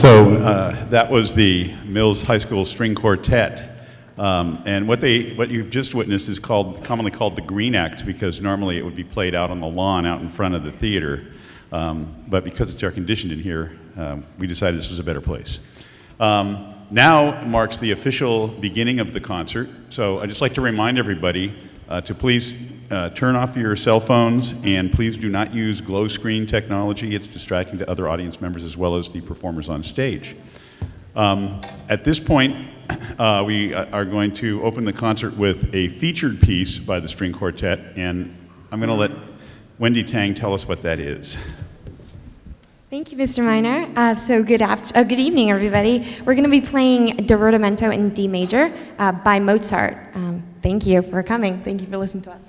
So that was the Mills High School String Quartet And what you've just witnessed is commonly called the Green Act, because normally it would be played out on the lawn out in front of the theater. But because it's air conditioned in here, we decided this was a better place. Now marks the official beginning of the concert. So I'd just like to remind everybody to please turn off your cell phones, and please do not use glow screen technology. It's distracting to other audience members as well as the performers on stage. At this point, we are going to open the concert with a featured piece by the string quartet, and I'm going to let Wendy Tang tell us what that is. Thank you, Mr. Miner. Good evening, everybody. We're going to be playing Divertimento in D major by Mozart. Thank you for coming. Thank you for listening to us.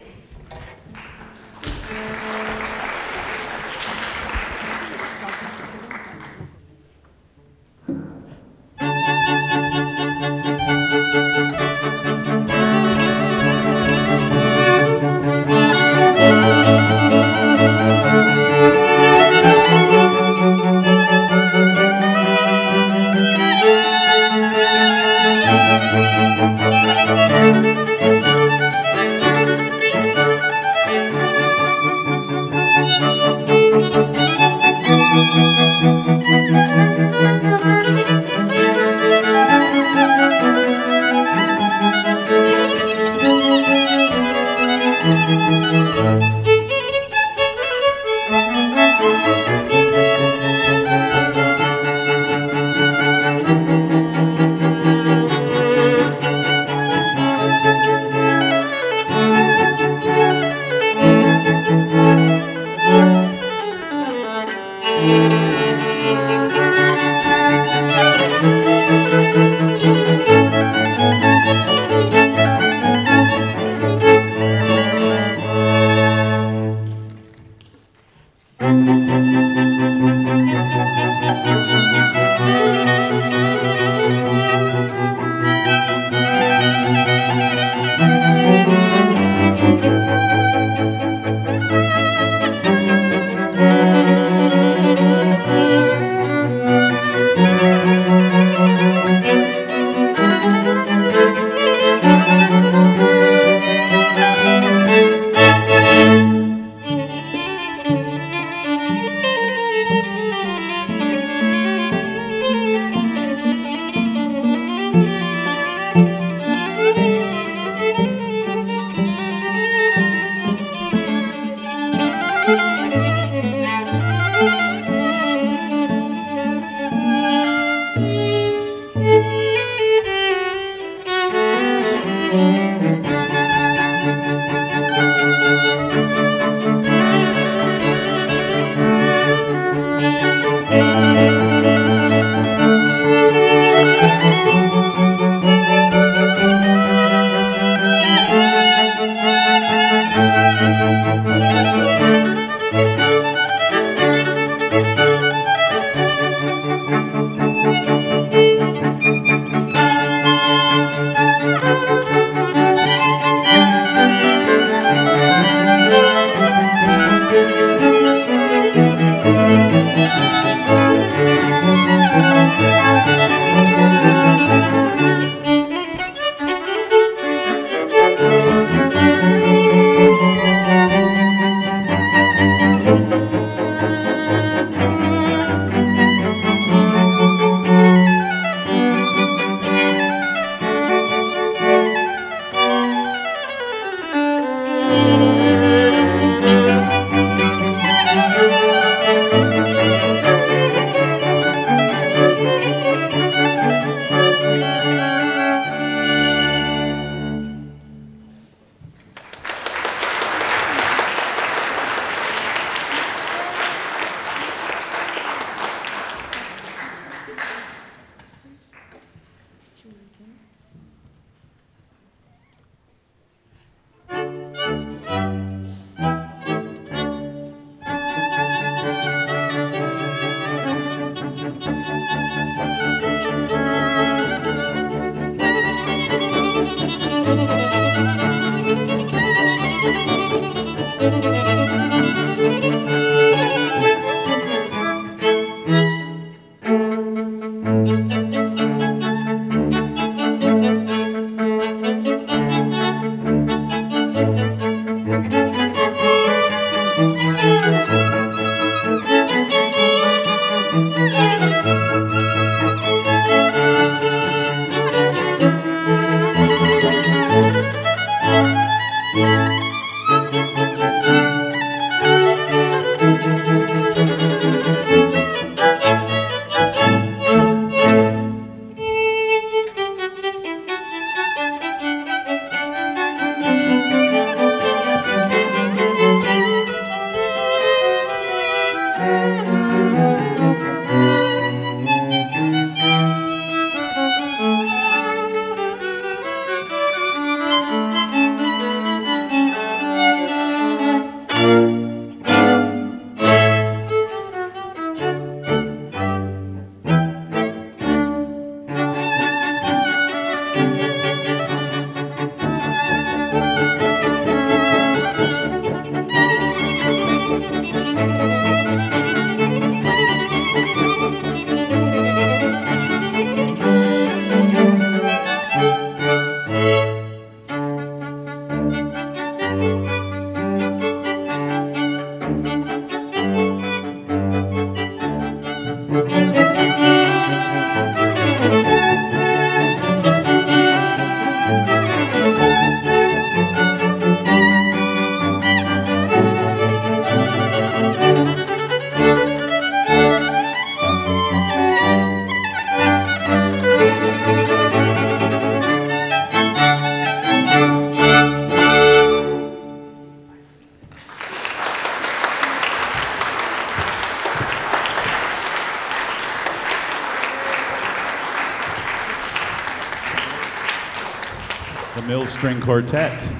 The Mills String Quartet.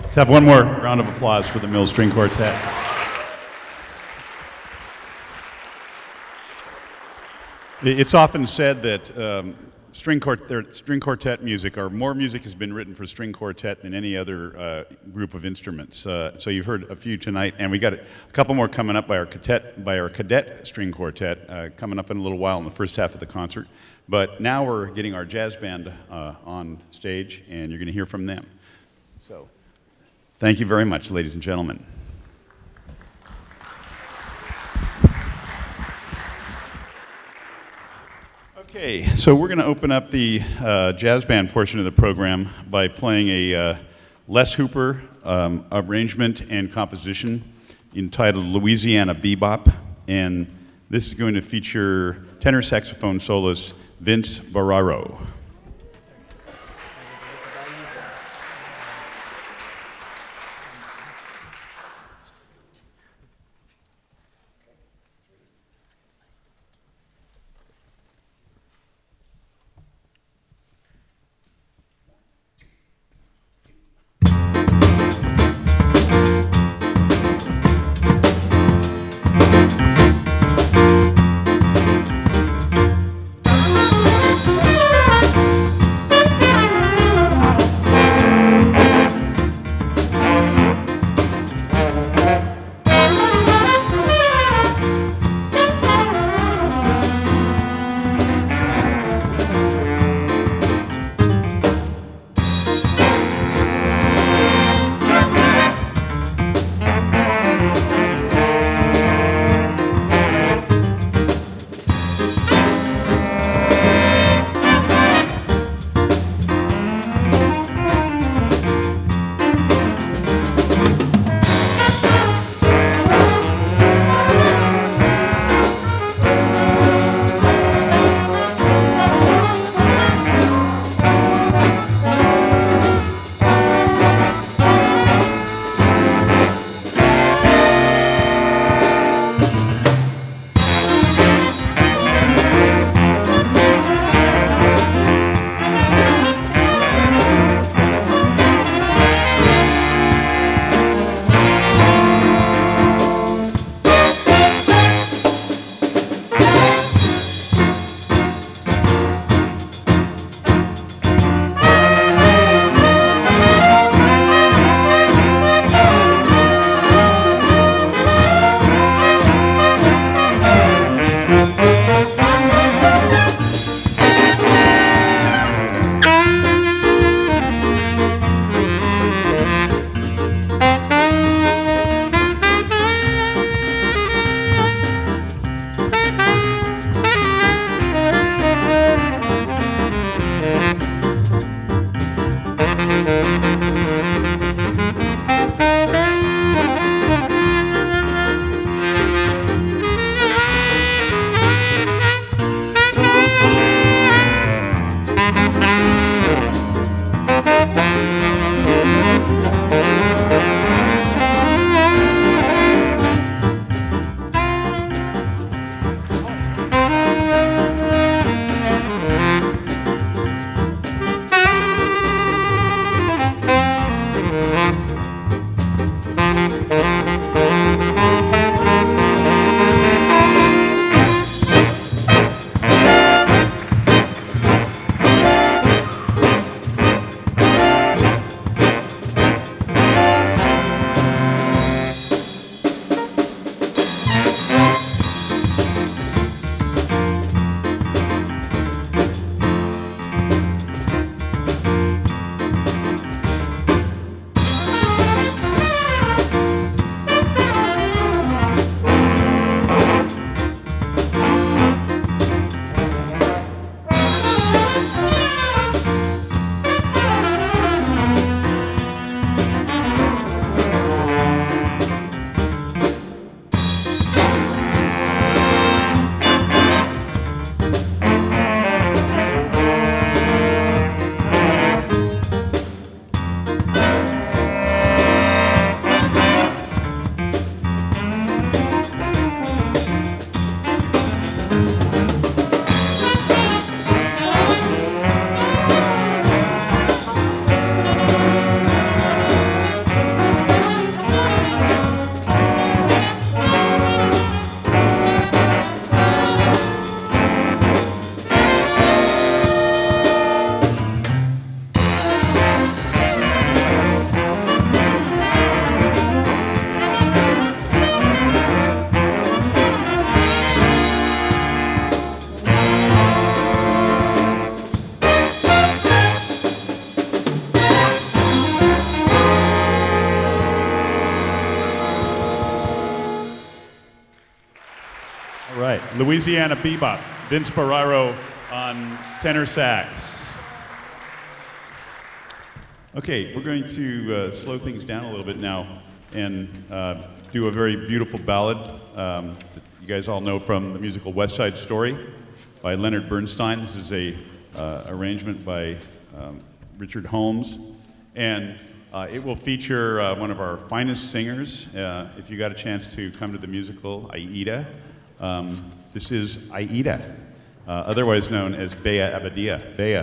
Let's have one more round of applause for the Mills String Quartet. It's often said that string quartet music, or more music has been written for string quartet than any other group of instruments. So you've heard a few tonight, and we got a couple more coming up by our cadet string quartet coming up in a little while in the first half of the concert. But now we're getting our jazz band on stage, and you're going to hear from them. So thank you very much, ladies and gentlemen. Okay, so we're going to open up the jazz band portion of the program by playing a Les Hooper arrangement and composition entitled Louisiana Bebop, and this is going to feature tenor saxophone soloist Vince Barraro. All right, Louisiana Bebop, Vince Barraro on tenor sax. Okay, we're going to slow things down a little bit now and do a very beautiful ballad that you guys all know from the musical West Side Story by Leonard Bernstein. This is a arrangement by Richard Holmes, and it will feature one of our finest singers. If you got a chance to come to the musical, Aida. This is Aida, otherwise known as Bea Abadia. Bea.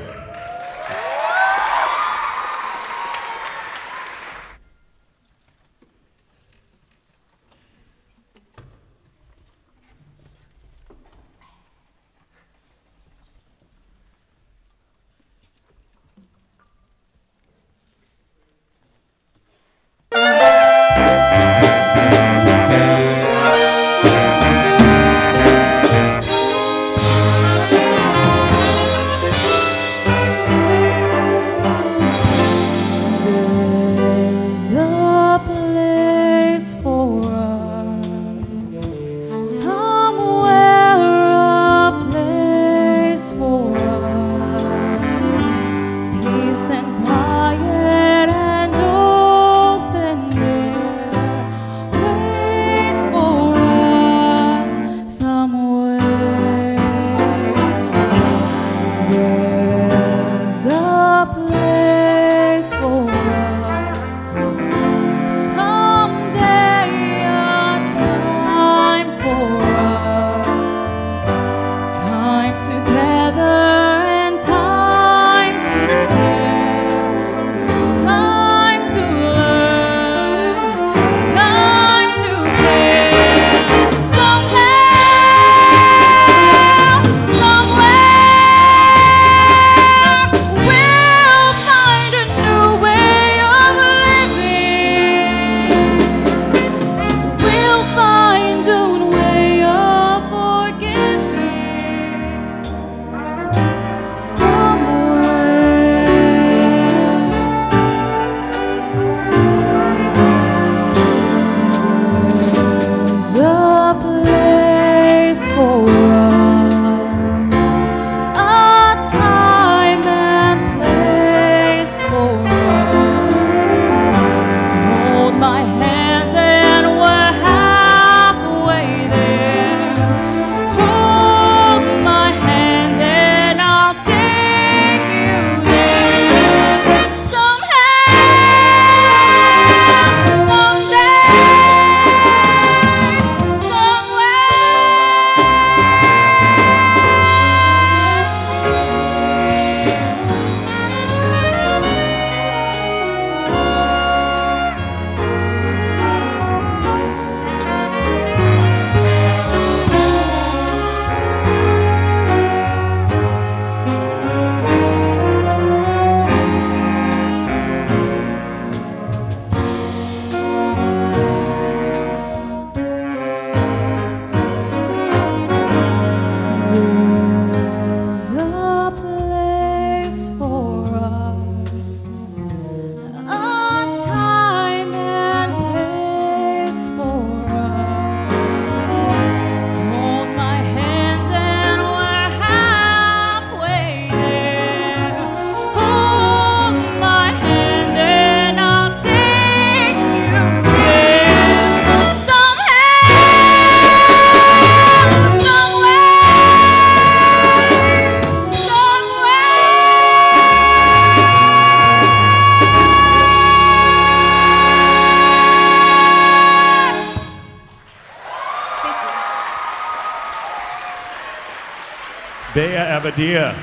Bea Abadia.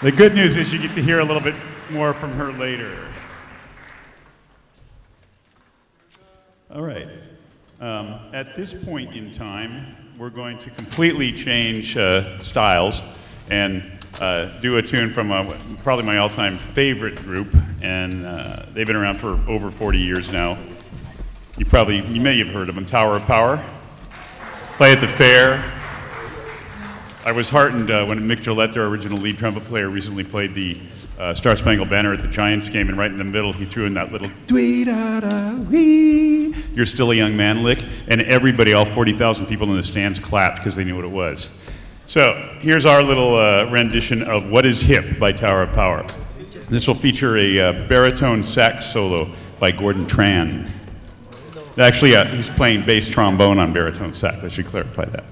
The good news is you get to hear a little bit more from her later. All right. At this point in time, we're going to completely change styles and do a tune from probably my all-time favorite group, and they've been around for over 40 years now. You may have heard of them, Tower of Power. Play at the fair. I was heartened when Mick Gillette, their original lead trumpet player, recently played the Star Spangled Banner at the Giants game, and right in the middle he threw in that little dwee-da-da-wee, You're Still a Young Man lick, and everybody, all 40,000 people in the stands clapped because they knew what it was. So here's our little rendition of What Is Hip by Tower of Power. This will feature a baritone sax solo by Gordon Tran. Actually, he's playing bass trombone on baritone sax. I should clarify that.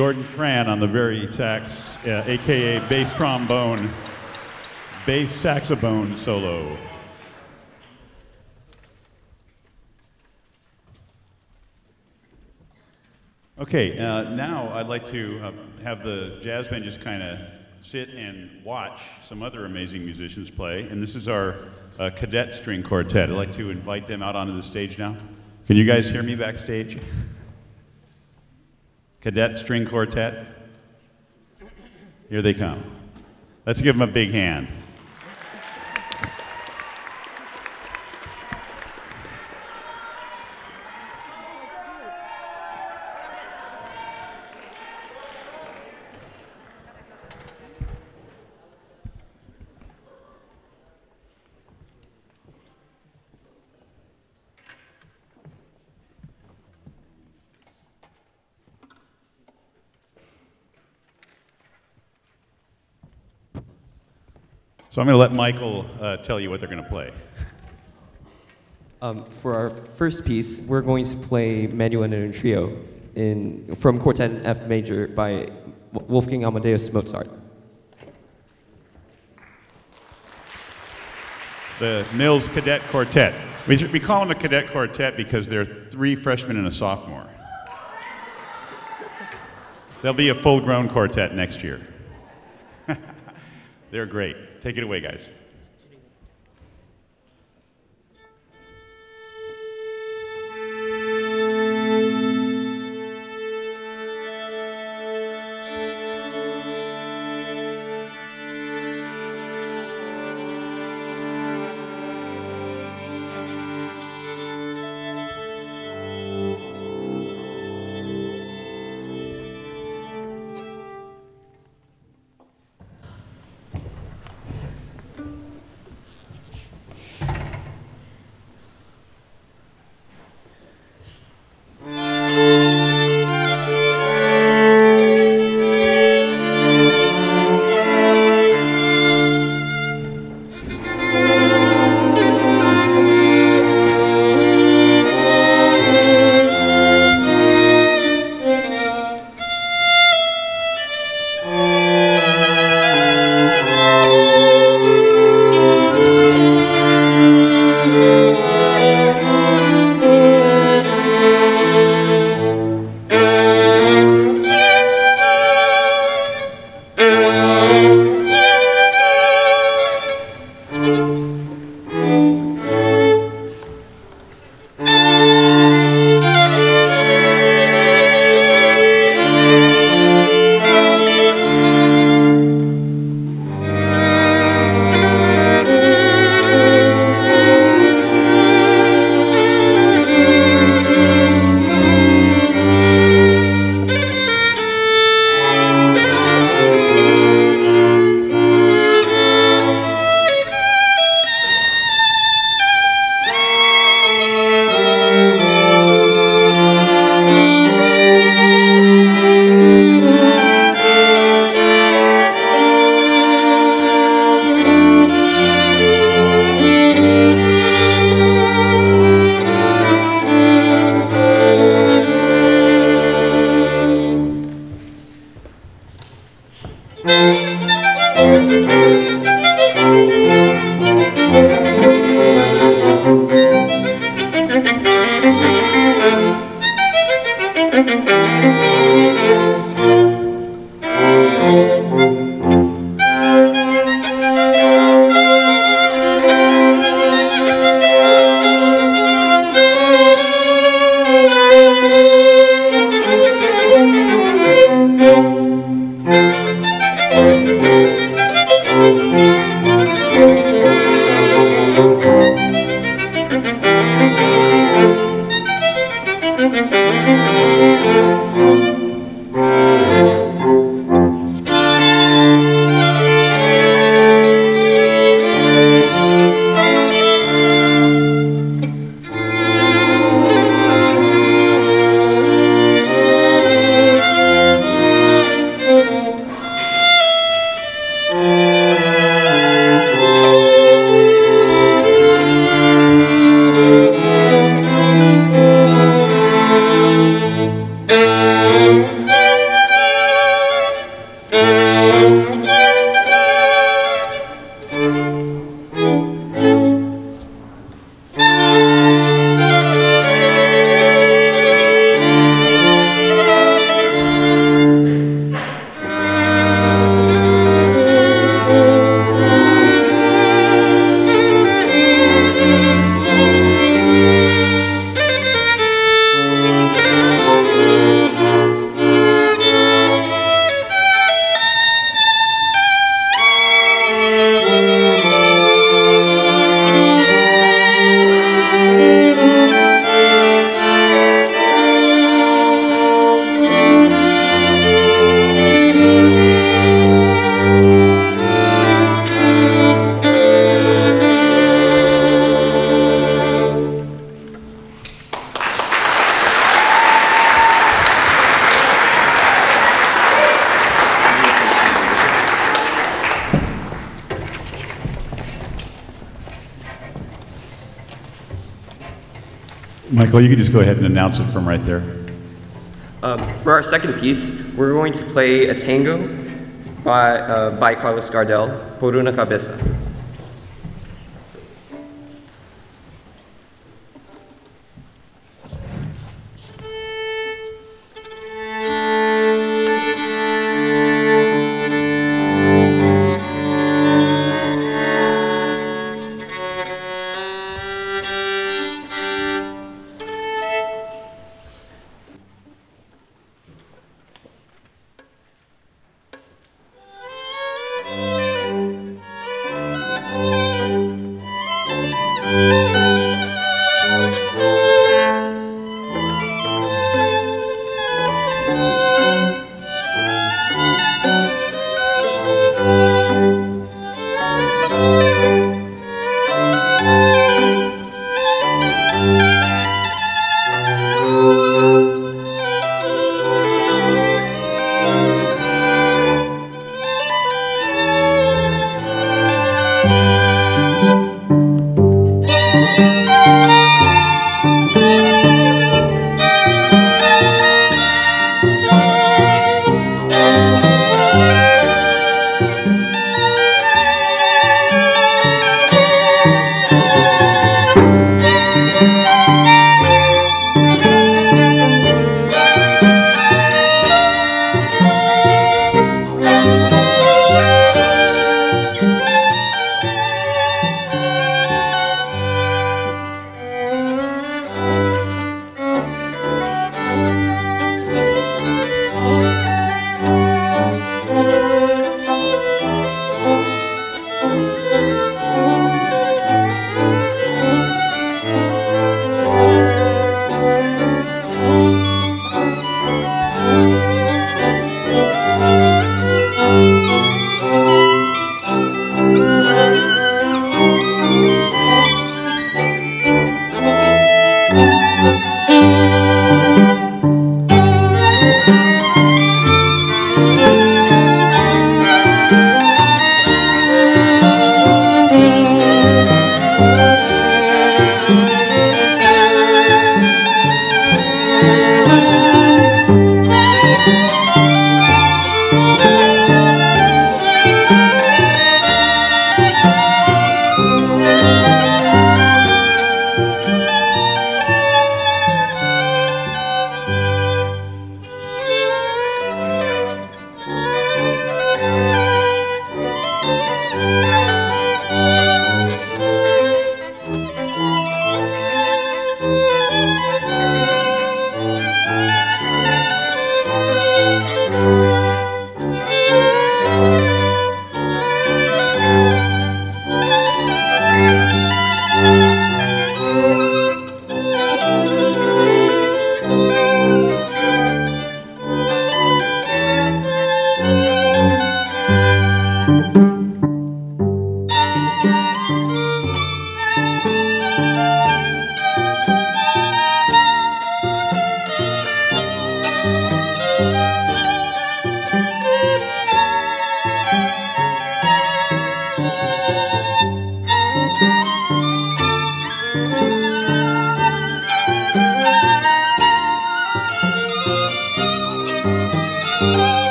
Gordon Tran on the very sax, aka bass trombone, bass saxophone solo. Okay, now I'd like to have the jazz band just kind of sit and watch some other amazing musicians play. And this is our Cadet string quartet. I'd like to invite them out onto the stage now. Can you guys hear me backstage? Cadet string quartet. Here they come. Let's give them a big hand. So I'm going to let Michael tell you what they're going to play. For our first piece, we're going to play Manuel in a Trio from Quartet in F major by Wolfgang Amadeus Mozart. The Mills Cadet Quartet. We call them a Cadet Quartet because they're 3 freshmen and a sophomore. They'll be a full-grown quartet next year. They're great. Take it away, guys. Michael, you can just go ahead and announce it from right there. For our second piece, we're going to play a tango by Carlos Gardel, Por una cabeza.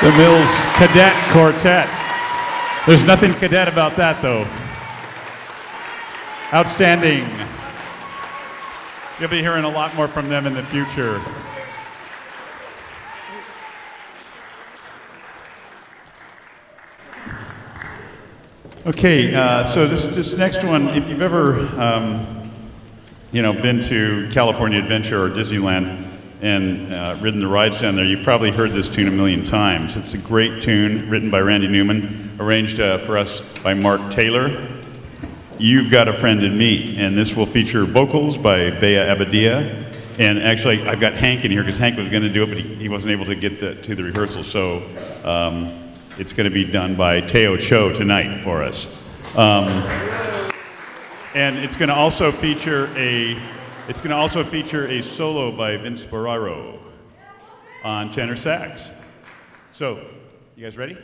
The Mills Cadet Quartet. There's nothing cadet about that, though. Outstanding. You'll be hearing a lot more from them in the future. Okay, so this next one, if you've ever, been to California Adventure or Disneyland and ridden the rides down there, you've probably heard this tune a million times. It's a great tune written by Randy Newman, arranged for us by Mark Taylor. You've Got a Friend in Me, and this will feature vocals by Bea Abadia. And actually, I've got Hank in here because Hank was going to do it, but he wasn't able to get to the rehearsal. So it's going to be done by Teo Cho tonight for us. And it's going to also feature a solo by Vince Barraro on tenor sax. So, you guys ready?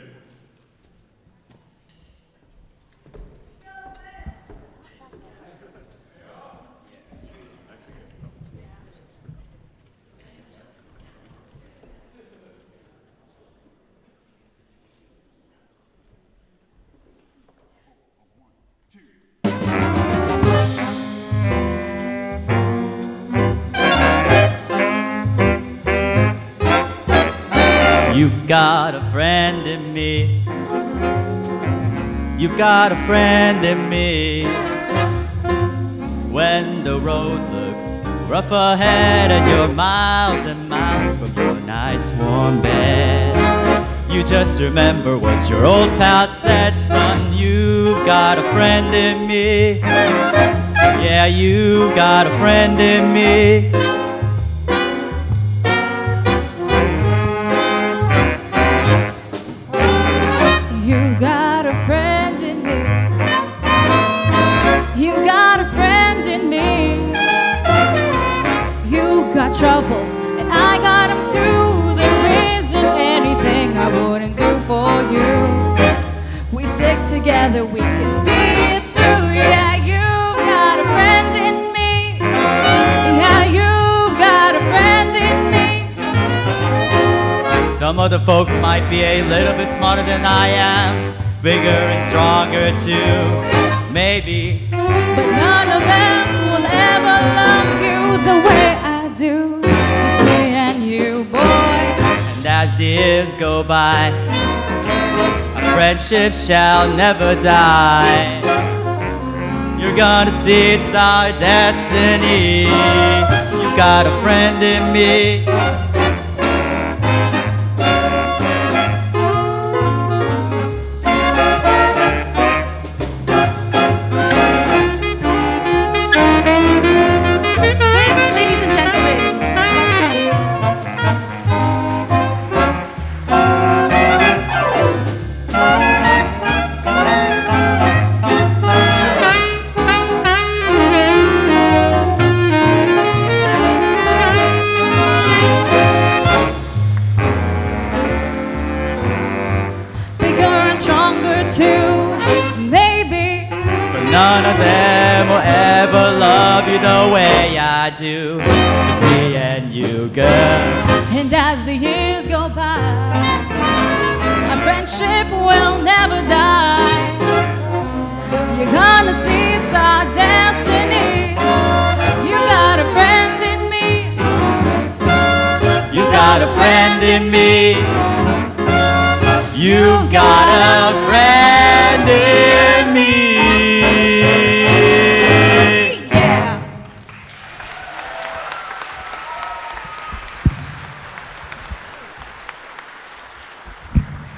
You've got a friend in me. You've got a friend in me. When the road looks rough ahead and you're miles and miles from your nice warm bed, you just remember what your old pal said, son. You've got a friend in me. Yeah, you've got a friend in me. You got a friend in me. You got a friend in me. You got troubles and I got them too. There isn't anything I wouldn't do for you. We stick together, we can see it through. Yeah, you've got a friend in me. Yeah, you've got a friend in me. Some other folks might be a little bit smarter than I am, bigger and stronger too, maybe. But none of them will ever love you the way I do. Just me and you, boy. And as the years go by, our friendship shall never die. You're gonna see it's our destiny. You got a friend in me. None of them will ever love you the way I do. Just me and you, girl. And as the years go by, our friendship will never die. You're gonna see it's our destiny. You got a friend in me. You got a friend in me. You got a friend in me.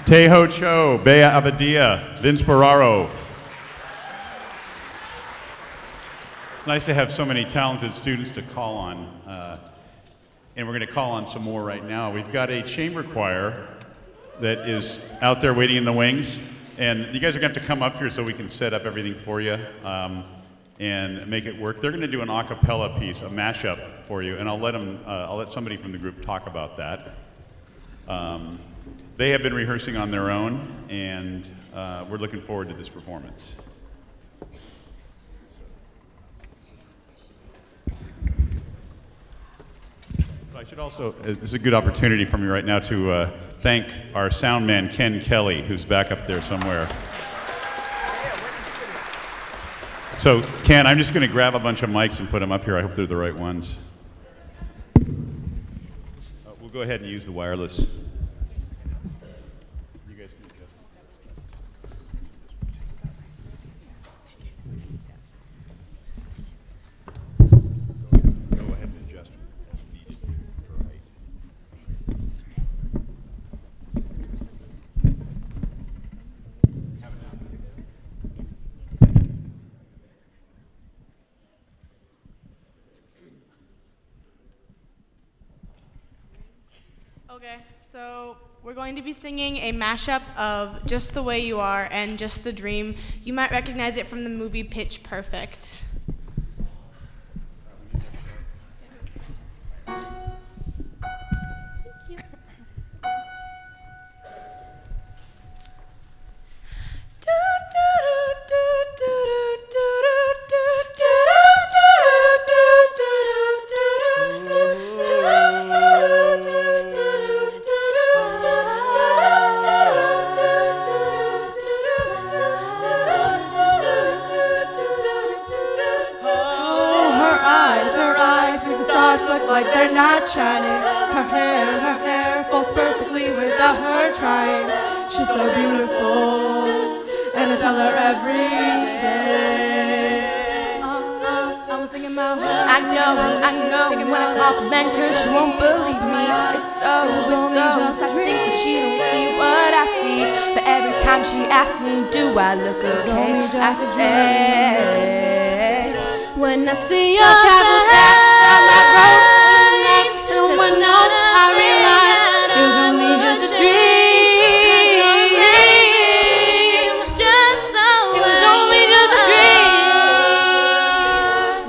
Teho Cho, Bea Abadia, Vince Barraro. It's nice to have so many talented students to call on, and we're going to call on some more right now. We've got a chamber choir that is out there waiting in the wings, and you guys are going to have to come up here so we can set up everything for you and make it work. They're going to do an a cappella piece, a mashup for you, and I'll let somebody from the group talk about that. They have been rehearsing on their own, and we're looking forward to this performance. I should also, this is a good opportunity for me right now to thank our sound man, Ken Kelly, who's back up there somewhere. So, Ken, I'm just going to grab a bunch of mics and put them up here. I hope they're the right ones. We'll go ahead and use the wireless. Okay, so we're going to be singing a mashup of Just the Way You Are and Just the Dream. You might recognize it from the movie Pitch Perfect. Like they're not shining. Her hair falls perfectly without her trying. She's so beautiful, and I tell her every day. I was thinking about her. I know. When I compliment her, she won't believe me. It's so. I think that she don't see what I see. But every time she asks me, do I look okay? I say, when I see your face. And when I realized it was only just a dream, just the way it was only just a dream.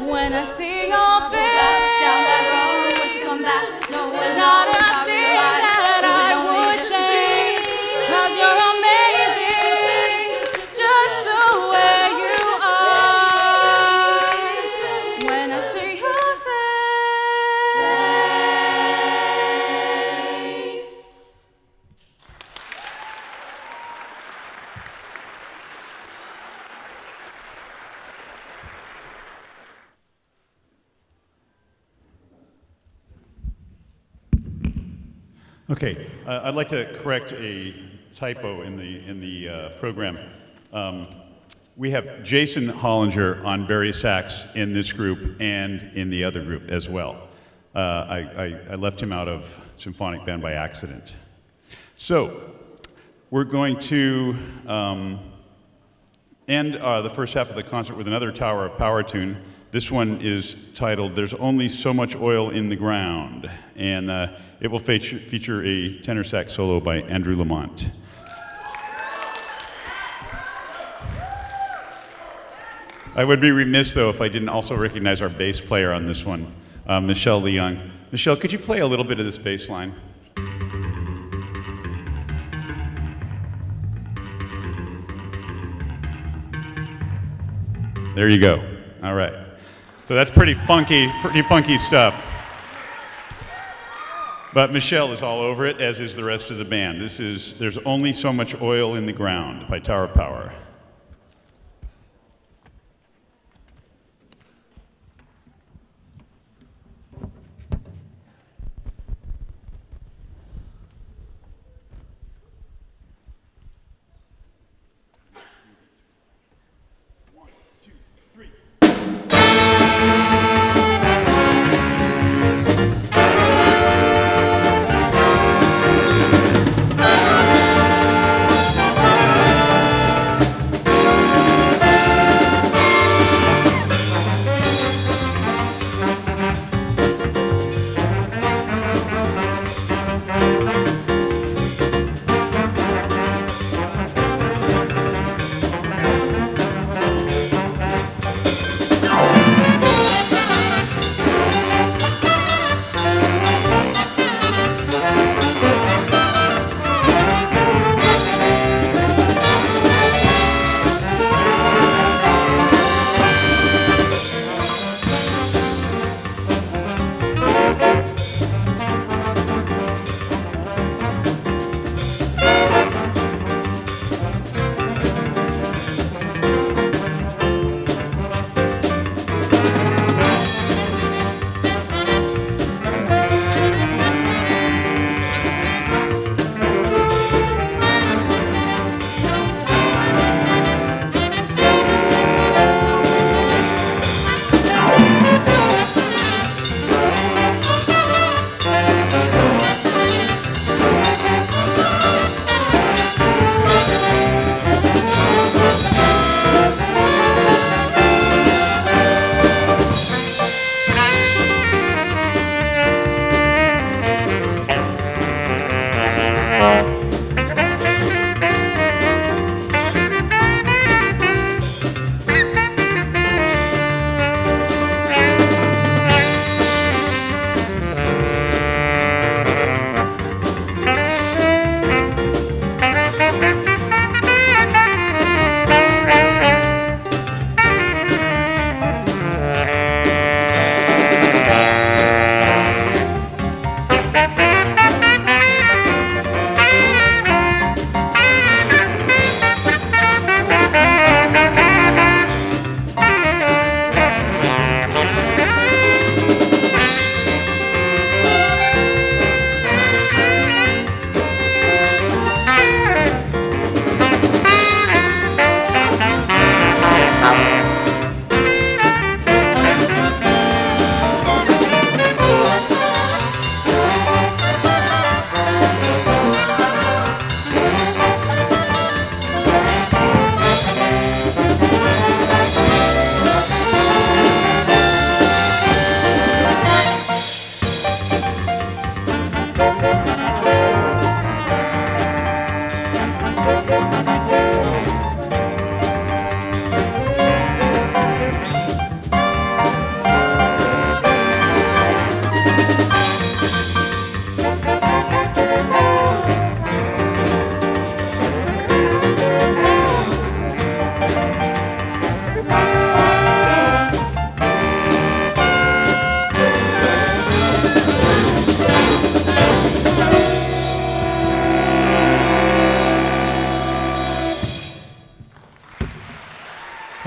When I see your face down that road, when she come back, no, it's not a thing that I would change. 'Cause you're amazing, just the way you are. When I see your Okay, I'd like to correct a typo in the program. We have Jason Hollinger on bari sax in this group and in the other group as well. I left him out of symphonic band by accident. So we're going to end the first half of the concert with another Tower of Power tune. This one is titled "There's Only So Much Oil in the Ground," and it will feature a tenor sax solo by Andrew Lamont. I would be remiss, though, if I didn't also recognize our bass player on this one, Michelle Leung. Michelle, could you play a little bit of this bass line? There you go. All right. So that's pretty funky stuff. But Michelle is all over it, as is the rest of the band. This is "There's Only So Much Oil in the Ground" by Tower of Power.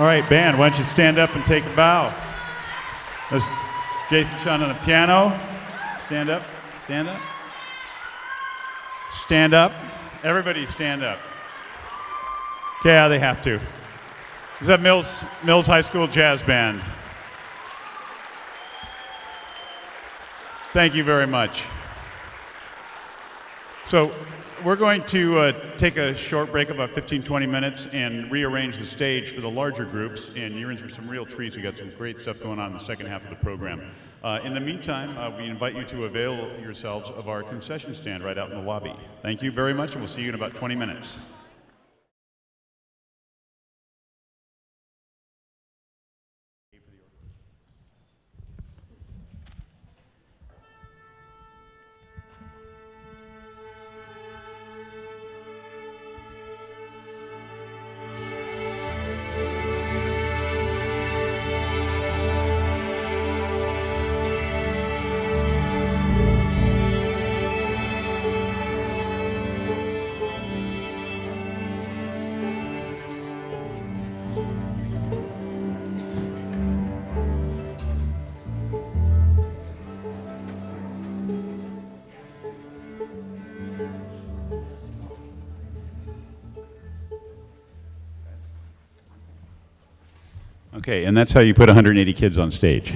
All right, band, why don't you stand up and take a bow? There's Jason Sean on the piano. Stand up, stand up. Stand up. Everybody stand up. Okay, yeah, they have to. Is that Mills High School Jazz Band? Thank you very much. So we're going to take a short break, about 15-20 minutes, and rearrange the stage for the larger groups, and you're in for some real treats. We got some great stuff going on in the second half of the program. In the meantime, we invite you to avail yourselves of our concession stand right out in the lobby. Thank you very much, and we'll see you in about 20 minutes. Okay, and that's how you put 180 kids on stage.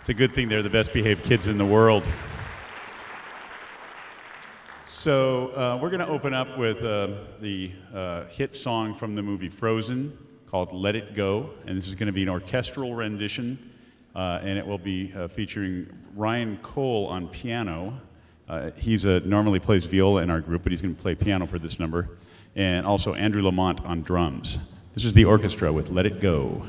It's a good thing they're the best behaved kids in the world. So we're going to open up with the hit song from the movie Frozen called Let It Go, and this is going to be an orchestral rendition, and it will be featuring Ryan Cole on piano. He's normally plays viola in our group, but he's going to play piano for this number, and also Andrew Lamont on drums. This is the orchestra with Let It Go.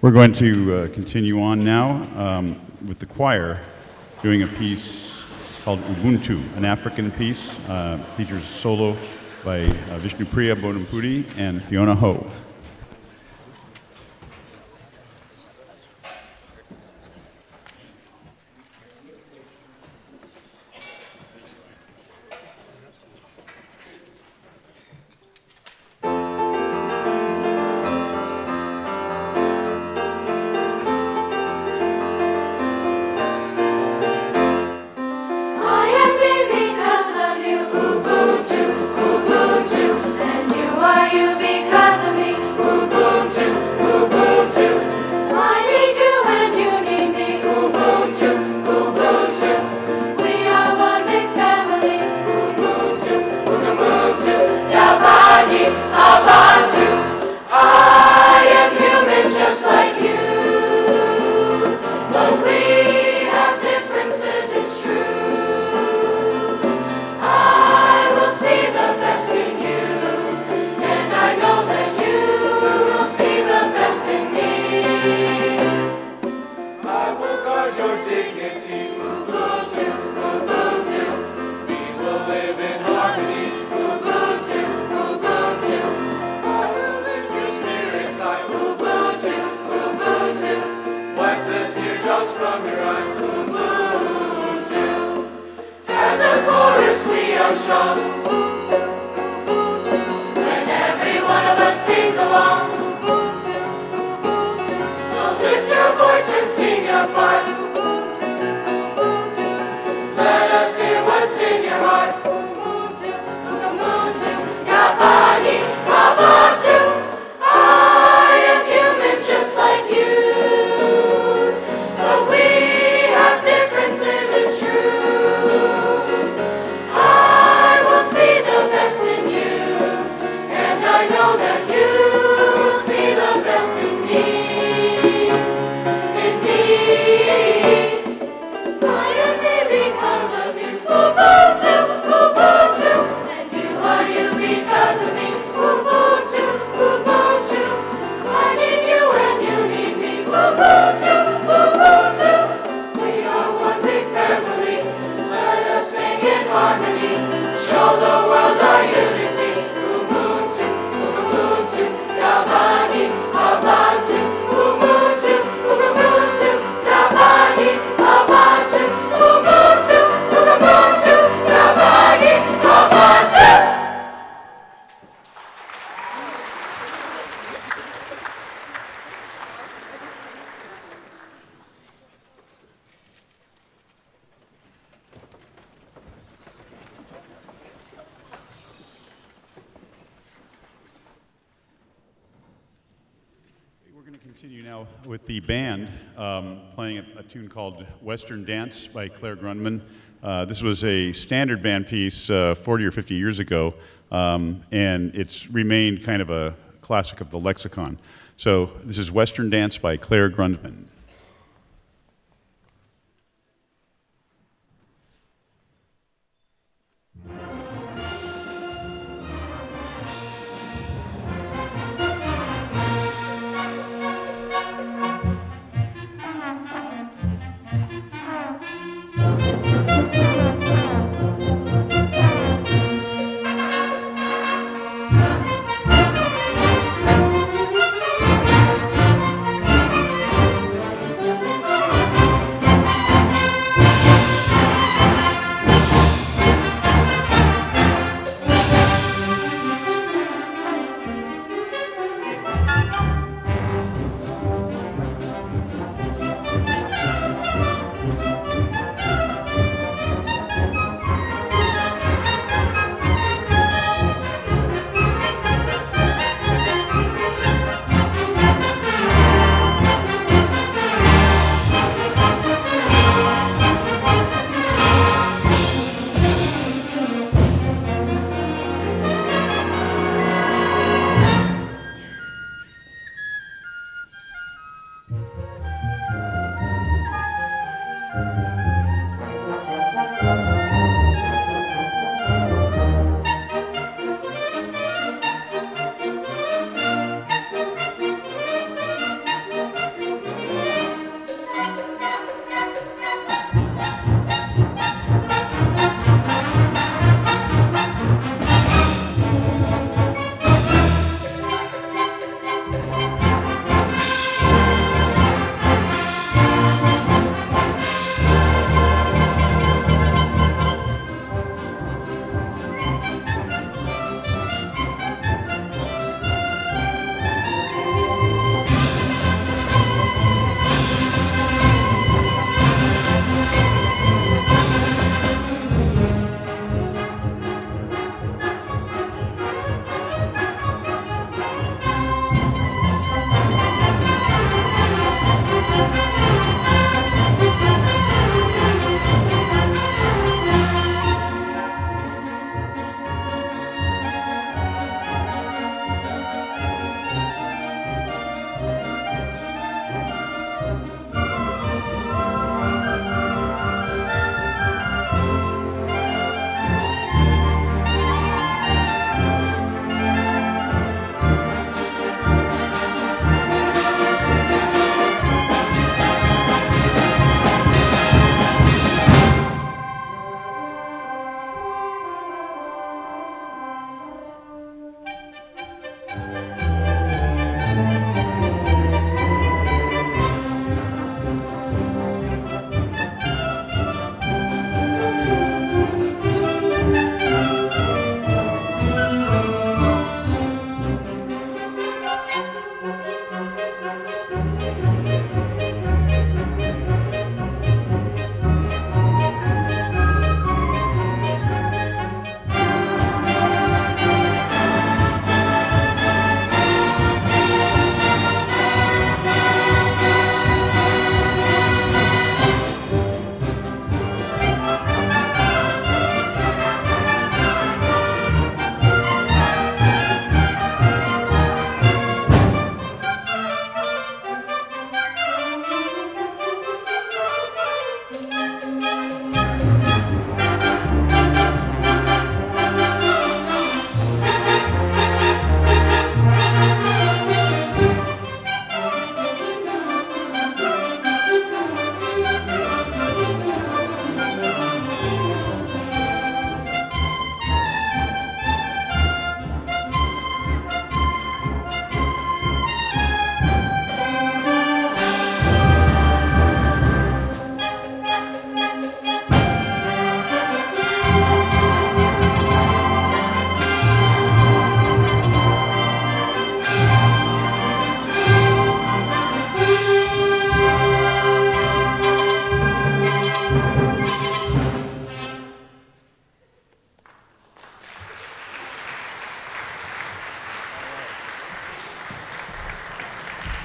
We're going to continue on now with the choir doing a piece called Ubuntu, an African piece. Features solo by Vishnupriya Bonampudi and Fiona Ho. Continue now with the band playing a tune called Western Dance by Claire Grundman. This was a standard band piece 40 or 50 years ago, and it's remained kind of a classic of the lexicon. So this is Western Dance by Claire Grundman.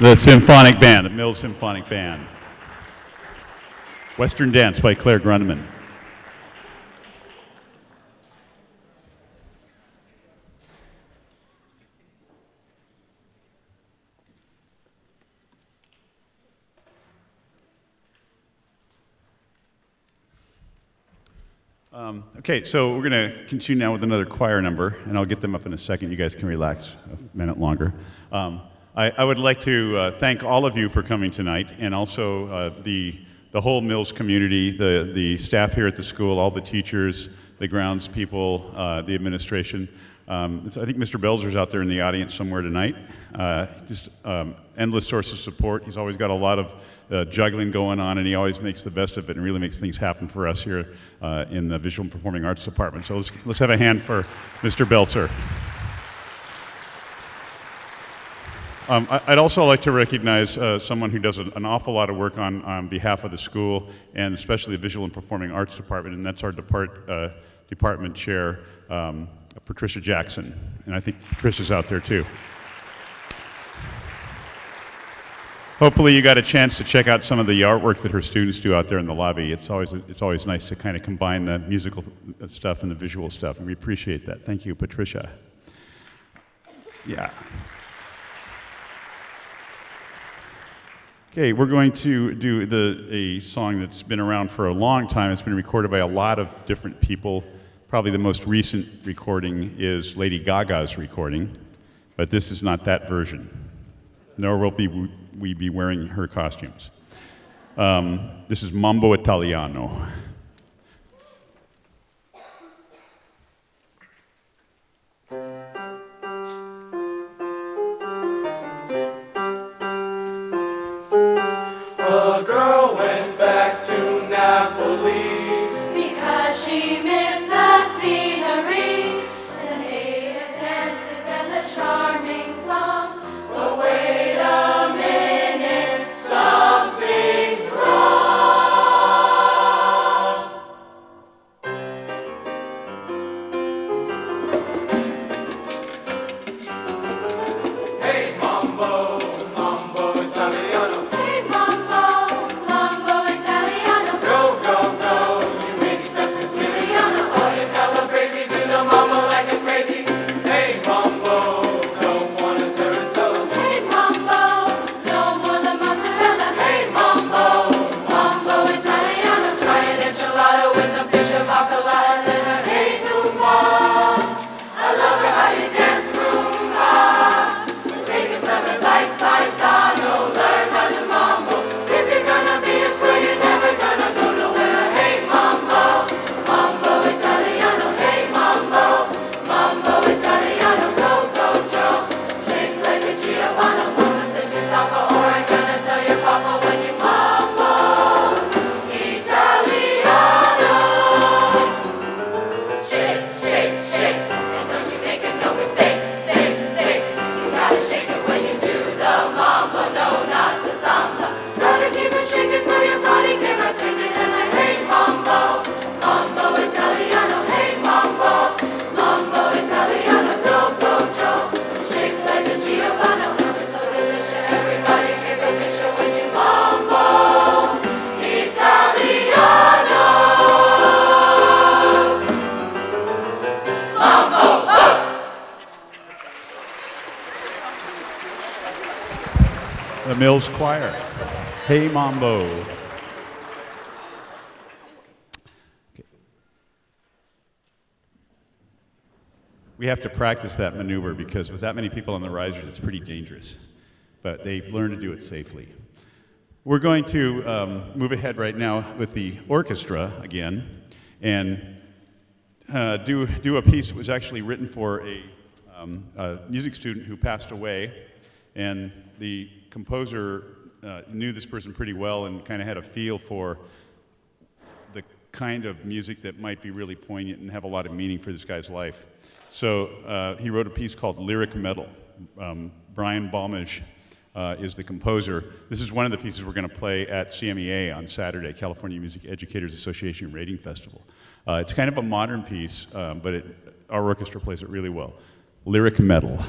The Symphonic Band, the Mills Symphonic Band. Western Dance by Claire Grundman. Okay, so we're going to continue now with another choir number, and I'll get them up in a second. You guys can relax a minute longer. I would like to thank all of you for coming tonight, and also the whole Mills community, the staff here at the school, all the teachers, the grounds people, the administration. I think Mr. Belzer's out there in the audience somewhere tonight. Just endless source of support. He's always got a lot of juggling going on, and he always makes the best of it and really makes things happen for us here in the Visual and Performing Arts Department. So let's have a hand for Mr. Belzer. I'd also like to recognize someone who does an awful lot of work on behalf of the school, and especially the Visual and Performing Arts Department, and that's our department chair, Patricia Jackson. And I think Patricia's out there too. Hopefully you got a chance to check out some of the artwork that her students do out there in the lobby. It's always nice to kind of combine the musical stuff and the visual stuff, and we appreciate that. Thank you, Patricia. Yeah. Okay, we're going to do a song that's been around for a long time. It's been recorded by a lot of different people. Probably the most recent recording is Lady Gaga's recording, but this is not that version. Nor will we be wearing her costumes. This is Mambo Italiano. A girl went back to Napoli Because she missed the scenery, the native dances and the charming songs. But wait a minute, something's wrong. Hey mambo, mambo Italiano. Hey mambo, mambo Italiano. Go, go, go, you mixed up Siciliano. All you calabrese do the mambo like a crazy. Hey mambo, don't wanna tarantella. Hey mambo, no more the mozzarella. Hey mambo, Mambo Italiano. try an enchilada with a fish of bacala and then a hey Numa. I love it how you dance rumba. Taking some advice, paisano, learn how to mambo. If you're gonna be a square, you're never gonna go nowhere. Hey mambo, mambo Italiano. Hey mambo, mambo Italiano. Go, go, Joe, shake like a Giovanna. Mama says you stop, or I'm gonna tell your papa when you mambo Italiano. Shake, shake, shake, and don't you make no mistake. Shake, shake, you gotta shake it when you do the mambo. No, not the samba. Gotta keep it shaking till your body cannot take it. And then hey mambo, mambo Italiano. Hey mambo, mambo Italiano. Go, go, Joe, shake like a Giovanna. It's so delicious, everybody take a picture when you mambo Italiano. Mambo, The Mills Choir. Hey Mambo. Okay. We have to practice that maneuver because with that many people on the risers, it's pretty dangerous. But they've learned to do it safely. We're going to move ahead right now with the orchestra again and do a piece that was actually written for a music student who passed away, and the composer knew this person pretty well and kind of had a feel for the kind of music that might be really poignant and have a lot of meaning for this guy's life. So he wrote a piece called Lyric Metal. Brian Balmish is the composer. This is one of the pieces we're going to play at CMEA on Saturday, California Music Educators Association Rating Festival. It's kind of a modern piece, but our orchestra plays it really well. Lyric Metal.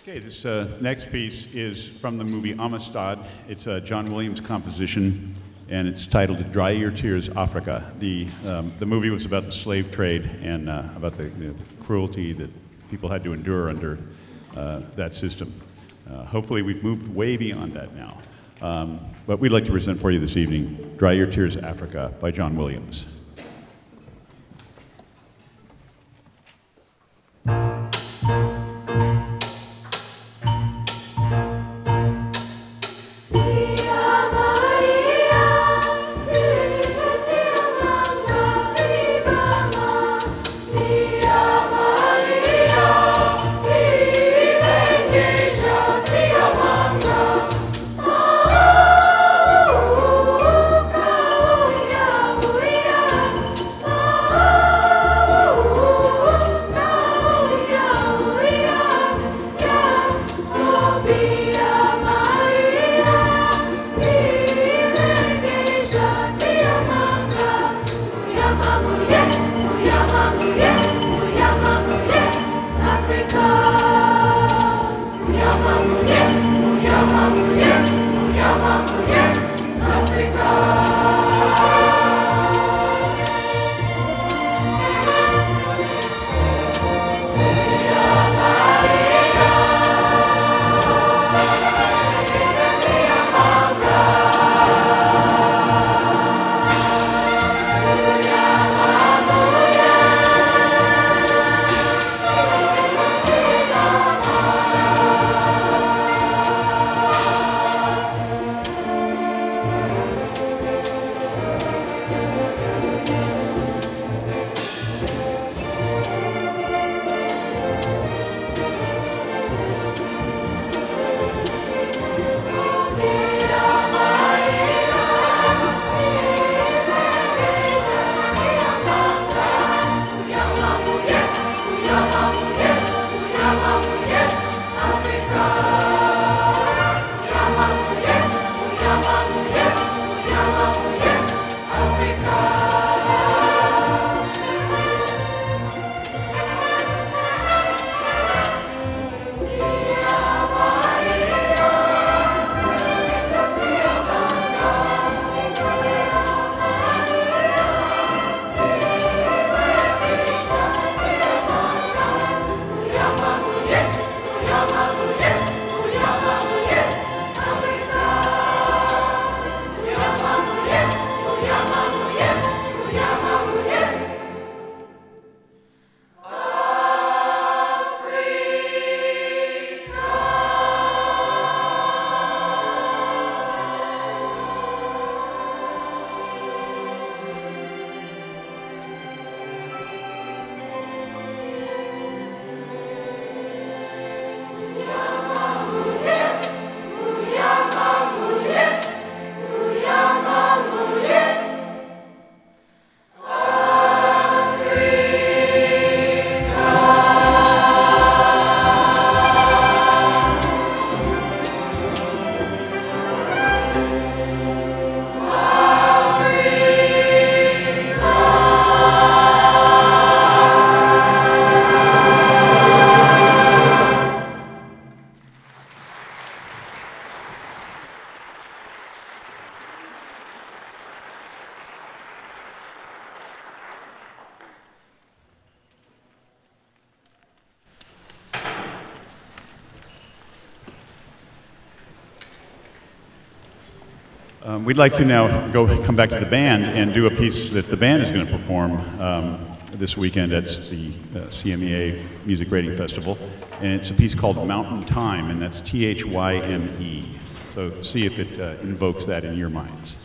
Okay, this next piece is from the movie Amistad. It's a John Williams composition, and it's titled "Dry Your Tears, Africa." The movie was about the slave trade and about the cruelty that people had to endure under that system. Hopefully, we've moved way beyond that now. But we'd like to present for you this evening, "Dry Your Tears, Africa" by John Williams. Oh, We'd like to now come back to the band and do a piece that the band is going to perform this weekend at the CMEA Music Rating Festival. And it's a piece called Mountain Time, and that's T-H-Y-M-E. So see if it invokes that in your minds.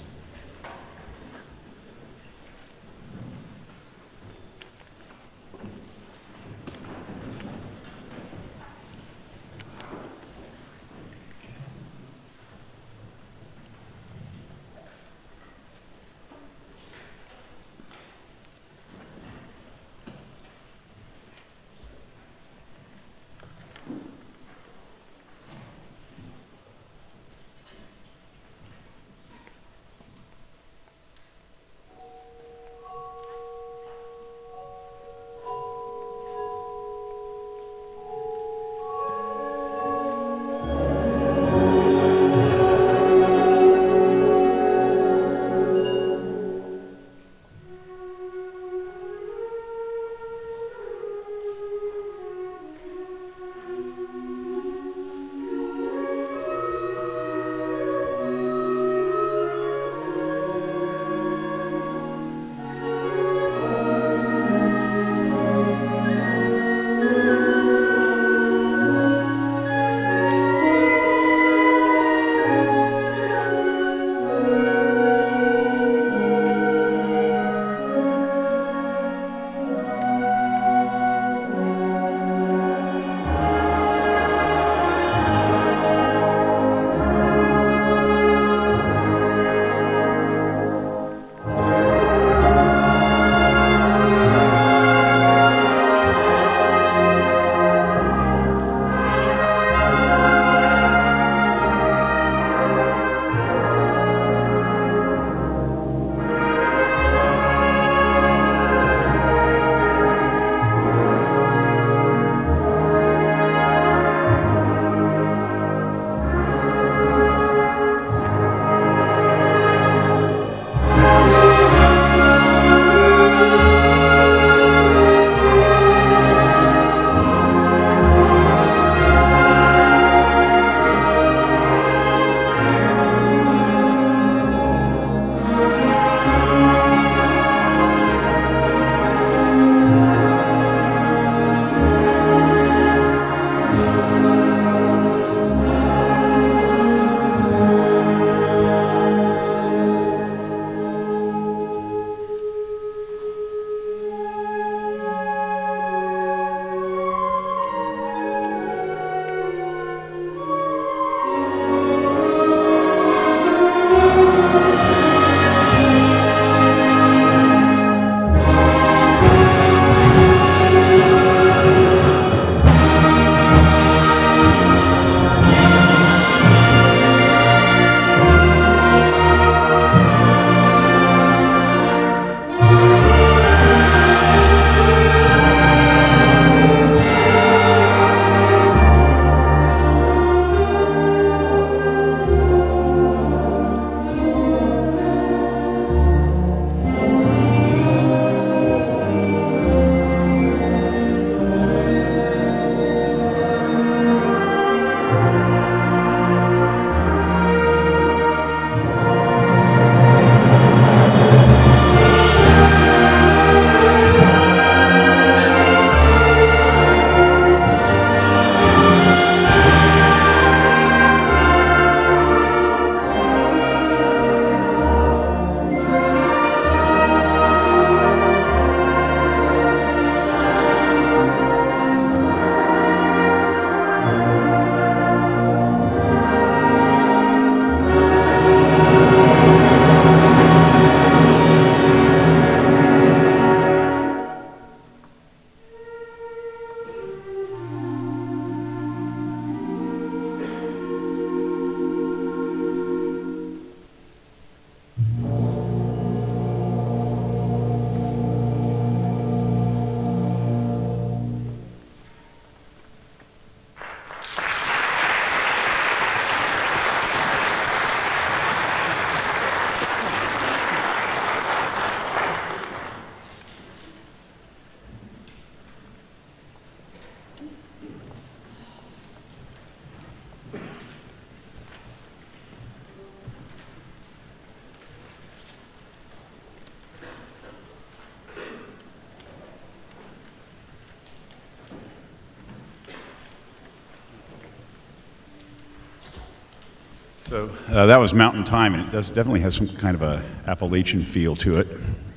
So that was Mountain Time, and it definitely has some kind of a Appalachian feel to it,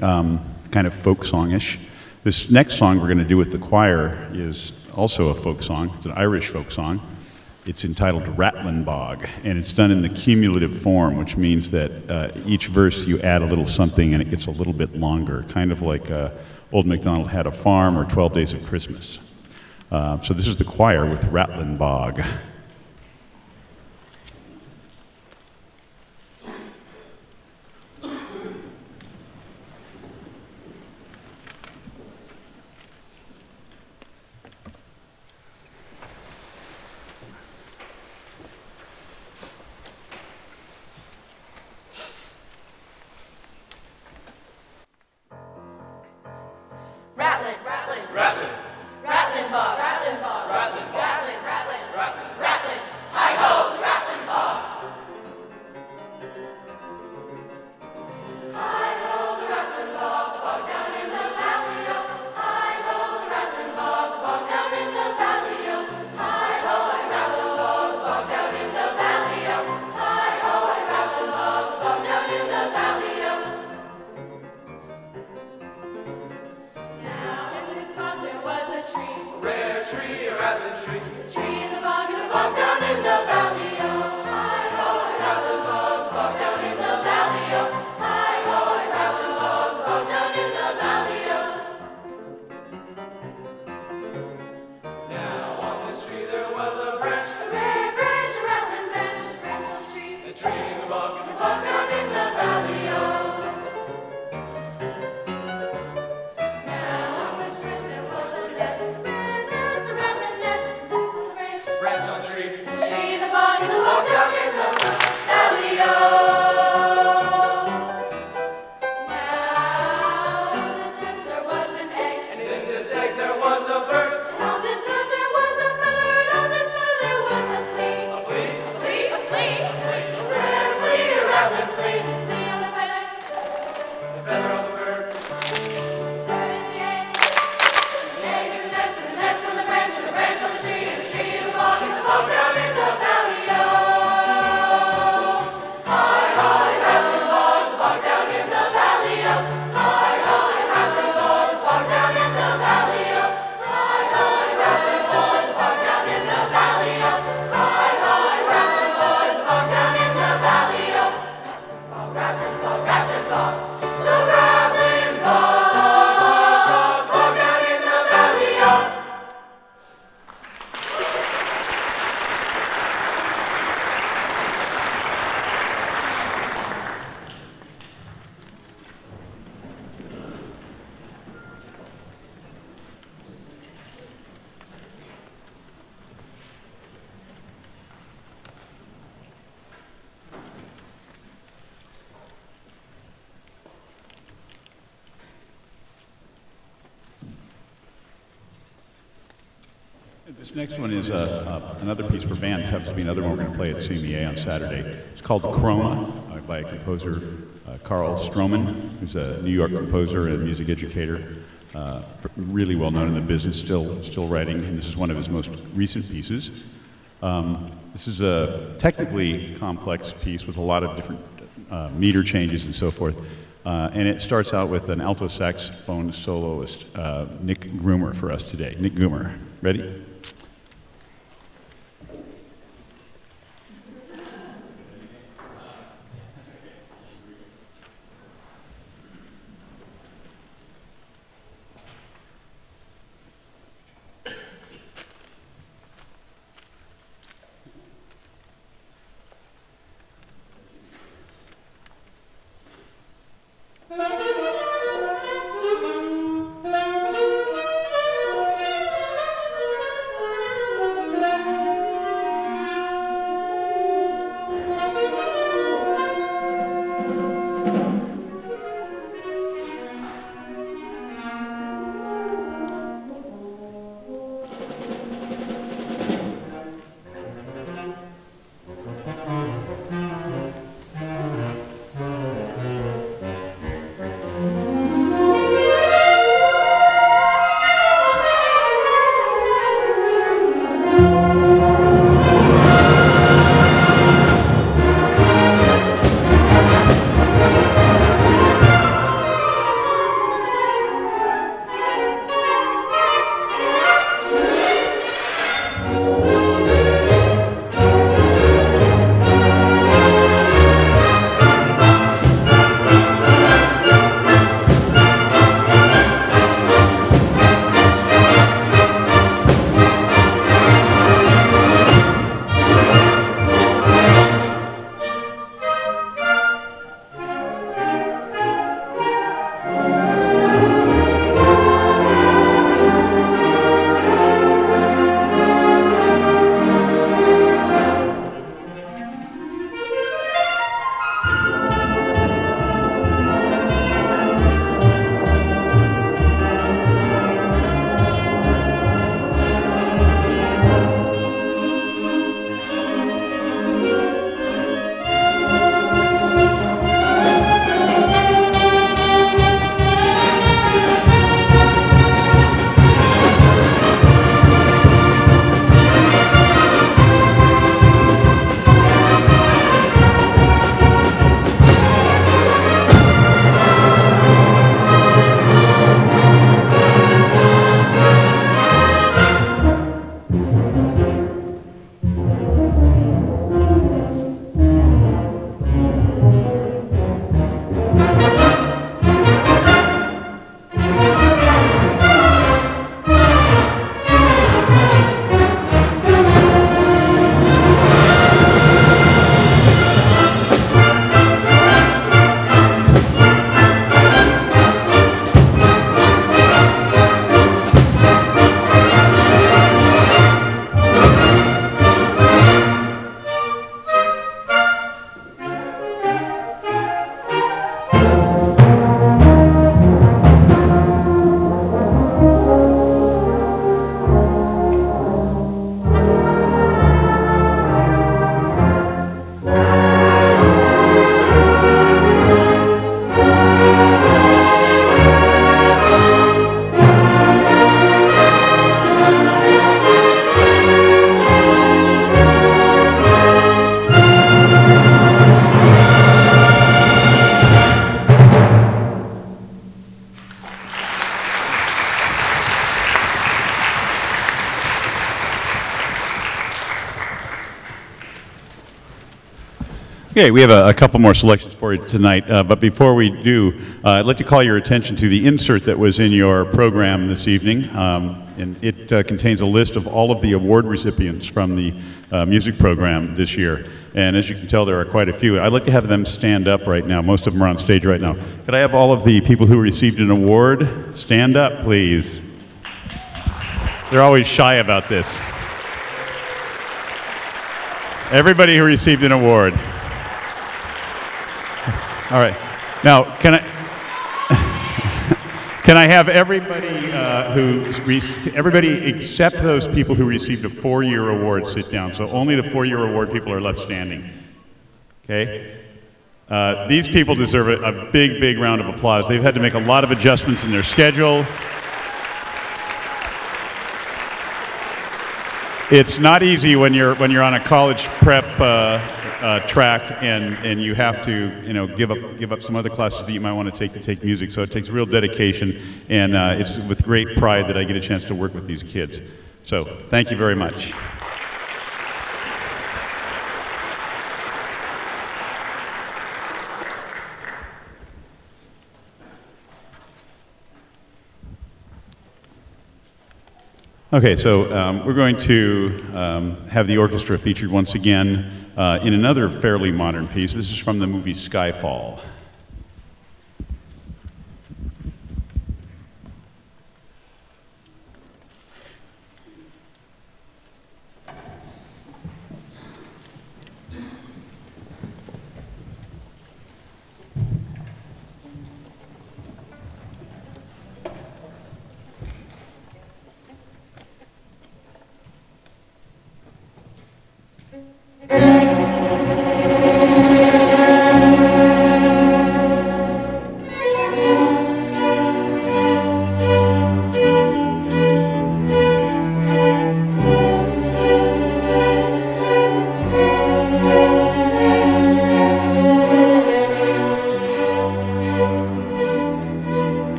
kind of folk songish. This next song we're going to do with the choir is also a folk song. It's an Irish folk song. It's entitled Rattling Bog, and it's done in the cumulative form, which means that each verse you add a little something and it gets a little bit longer, kind of like Old MacDonald Had a Farm or 12 Days of Christmas. So this is the choir with Rattling Bog. Rattling, rattling, rattling, rattling bog, rattling bog, rattling, rattling, rattling, rattling, rattling. Hi ho, the rattling bog. Hi ho, the rattling bog, the bog down in the valley. Oh, hi ho, the rattling bog, the bog down in the valley. Oh, hi ho, I rattling bog, the bog down in the valley. Oh, hi ho, I rattling bog, the bog down in the valley. Oh. Now in this bog there was a tree, a rare tree, a rattling tree. A tree in the bog and the bog down in the valley. Oh, hi ho, I rattling bog, the bog down in the valley. Oh, hi ho, I rattling bog, the bog down in the valley. Oh. Now on this tree there was a branch, a rare branch, a rattling branch, a branch on the tree. A tree in the bog and the bog down in the valley. Oh. This next one is another piece for band. It happens to be another one we're going to play at CMEA on Saturday. It's called Chroma by a composer, Carl Stroman, who's a New York composer and music educator, really well known in the business, still writing, and this is one of his most recent pieces. This is a technically complex piece with a lot of different meter changes and so forth. And it starts out with an alto saxophone soloist, Nick Groomer, for us today. Nick Groomer, ready? Okay, we have a couple more selections for you tonight, but before we do, I'd like to call your attention to the insert that was in your program this evening, and it contains a list of all of the award recipients from the music program this year, and as you can tell, there are quite a few. I'd like to have them stand up right now. Most of them are on stage right now. Could I have all of the people who received an award stand up, please? They're always shy about this. Everybody who received an award. All right. Now, can I have everybody everybody except those people who received a 4-year award sit down? So only the 4-year award people are left standing. Okay. These people deserve a big, big round of applause. They've had to make a lot of adjustments in their schedule. It's not easy when you're on a college prep track and you have to give up some other classes that you might want to take music. So it takes real dedication, and it's with great pride that I get a chance to work with these kids. So thank you very much. Okay, so we're going to have the orchestra featured once again in another fairly modern piece. This is from the movie Skyfall.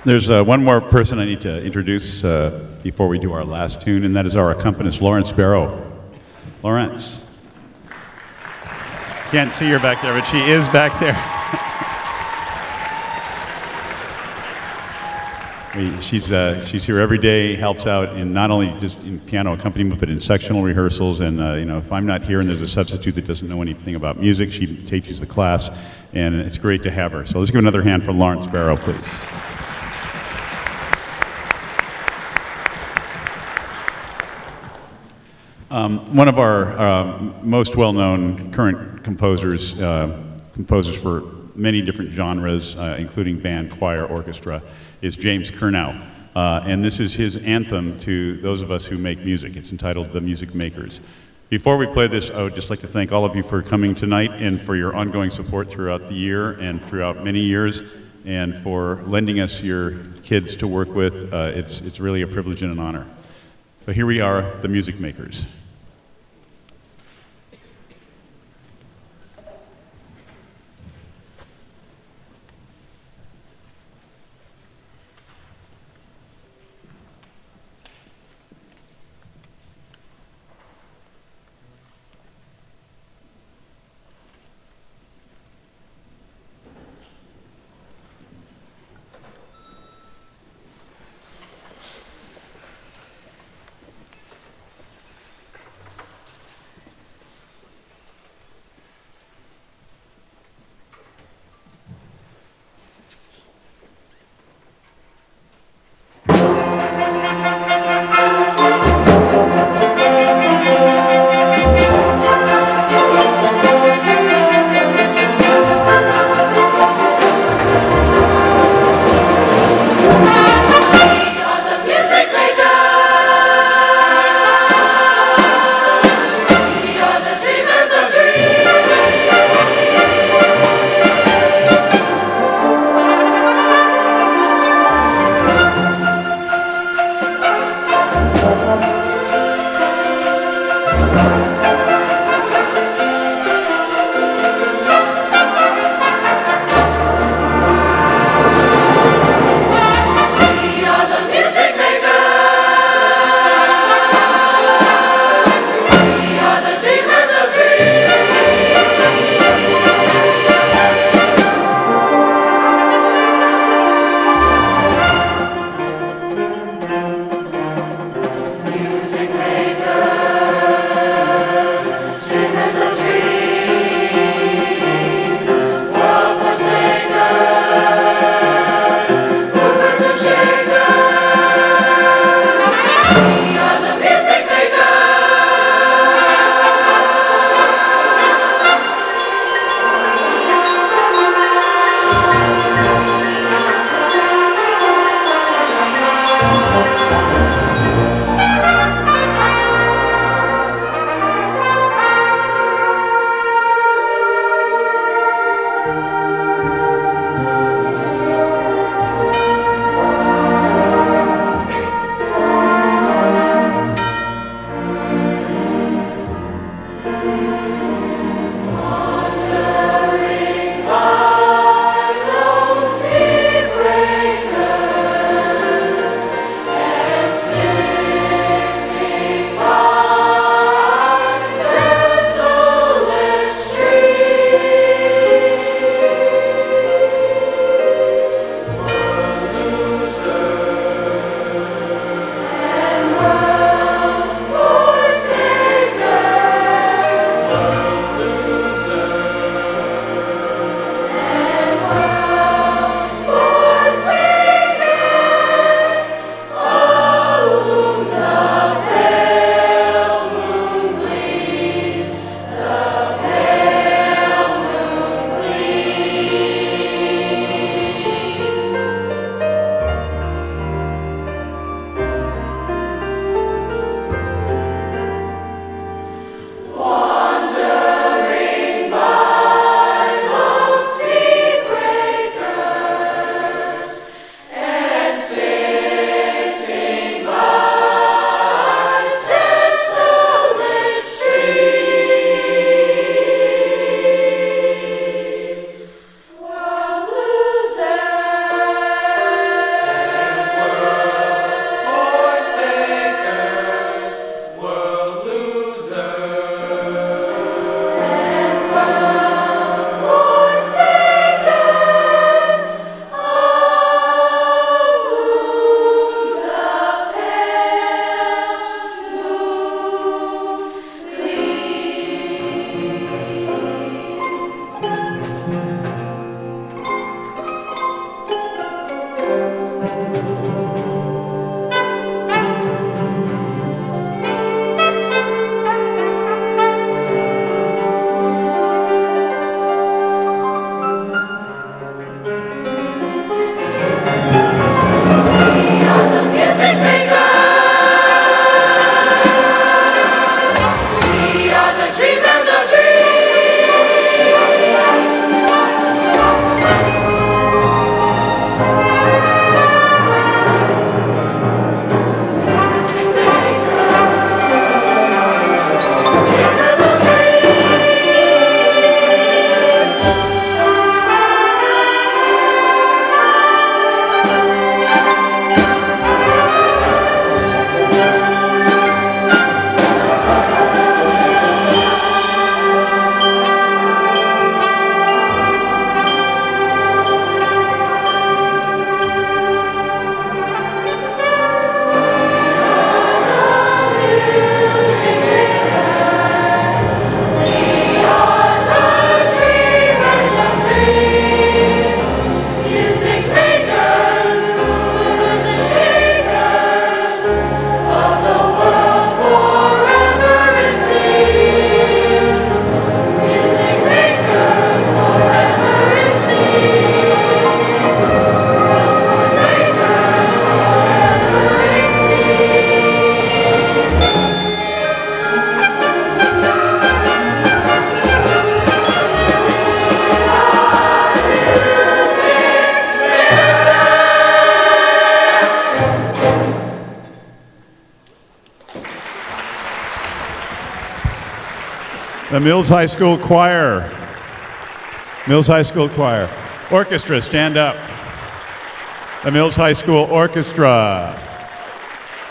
There's one more person I need to introduce before we do our last tune, and that is our accompanist, Lawrence Barrow. Lawrence. Can't see her back there, but she is back there. She's here every day, helps out in not only just in piano accompaniment, but in sectional rehearsals. And you know, if I'm not here and there's a substitute that doesn't know anything about music, she teaches the class, and it's great to have her. So let's give another hand for Lawrence Barrow, please. One of our most well-known current composers, composers for many different genres, including band, choir, orchestra, is James Kurnow. And this is his anthem to those of us who make music. It's entitled The Music Makers. Before we play this, I would just like to thank all of you for coming tonight and for your ongoing support throughout the year and throughout many years, and for lending us your kids to work with. It's really a privilege and an honor. So here we are, The Music Makers. The Mills High School Choir. Mills High School Choir. Orchestra, stand up. The Mills High School Orchestra.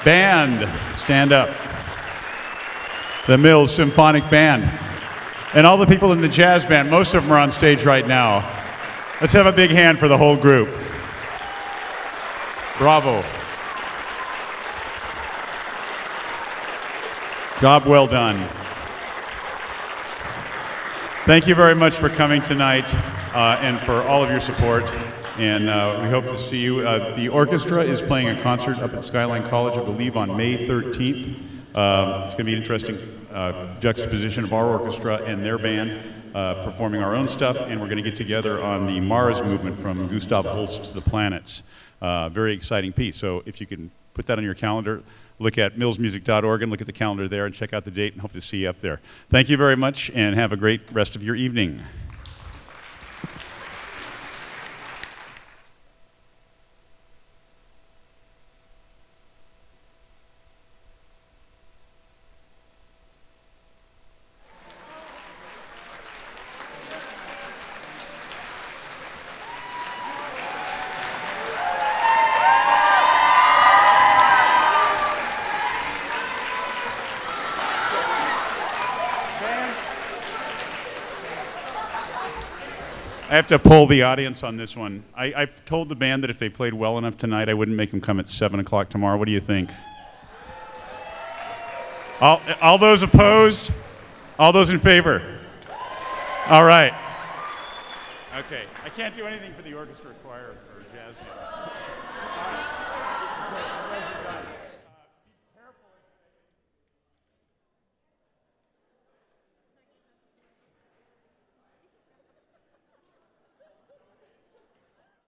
Band, stand up. The Mills Symphonic Band. And all the people in the jazz band, most of them are on stage right now. Let's have a big hand for the whole group. Bravo. Job well done. Thank you very much for coming tonight and for all of your support. And we hope to see you. The orchestra is playing a concert up at Skyline College, I believe, on May 13th. It's going to be an interesting juxtaposition of our orchestra and their band performing our own stuff. And we're going to get together on the Mars movement from Gustav Holst's The Planets. Very exciting piece. So if you can put that on your calendar, look at millsmusic.org and look at the calendar there and check out the date, and hope to see you up there. Thank you very much, and have a great rest of your evening. I have to poll the audience on this one. I've told the band that if they played well enough tonight, I wouldn't make them come at 7 o'clock tomorrow. What do you think? All those opposed? All those in favor? All right. Okay. I can't do anything for the orchestra, choir, or jazz band.